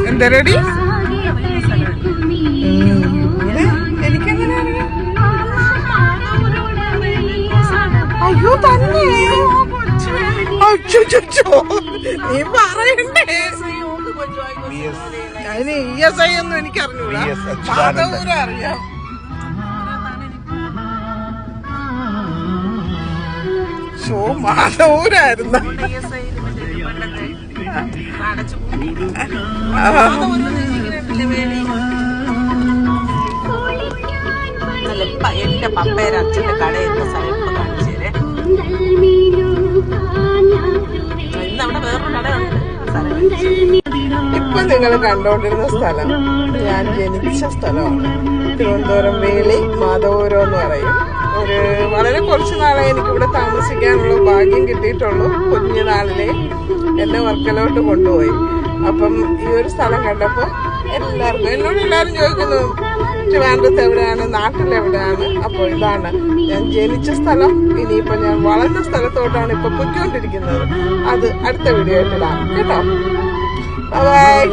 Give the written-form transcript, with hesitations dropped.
എന്താ റെഡി? എനിക്കെങ്ങനെ അറിയാം? അയ്യോ തന്നെ നീ പറയണ്ടേ? അതിന് ESI ഒന്നും എനിക്ക് അറിഞ്ഞൂടാ, മാധവൂര് അറിയാം. ഷോ മാധവൂരായിരുന്നു. എന്റെ പപ്പേരെ അച്ഛന്റെ കടയെന്ന സ്ഥലം കാണിച്ചേരെ. ഇന്നവിടെ വേറൊരു കടയുണ്ട്. ഇപ്പൊ നിങ്ങൾ കണ്ടോണ്ടിരുന്ന സ്ഥലം ഞാൻ ജനിച്ച സ്ഥലമാണ്. തിരുവനന്തപുരം വേളി മാധവപുരം എന്ന് പറയും. വളരെ കുറച്ച് നാളെ എനിക്കിവിടെ താമസിക്കാനുള്ള ഭാഗ്യം കിട്ടിയിട്ടുള്ളൂ. കുഞ്ഞുനാളിലെ എന്നെ വർക്കലോട്ട് കൊണ്ടുപോയി. അപ്പം ഈ ഒരു സ്ഥലം കണ്ടപ്പോൾ എന്നോട് എല്ലാവരും ചോദിക്കുന്നു ട്രിവാൻഡ്രത്ത് എവിടെയാണ്, നാട്ടിലെവിടെയാണ്. അപ്പോൾ ഇതാണ് ഞാൻ ജനിച്ച സ്ഥലം. ഇനിയിപ്പോ ഞാൻ വളർന്ന സ്ഥലത്തോട്ടാണ് ഇപ്പൊ പൊയ്ക്കൊണ്ടിരിക്കുന്നത്. അത് അടുത്ത വീഡിയോ ആയിട്ട് ഇടാം കേട്ടോ. ബൈ.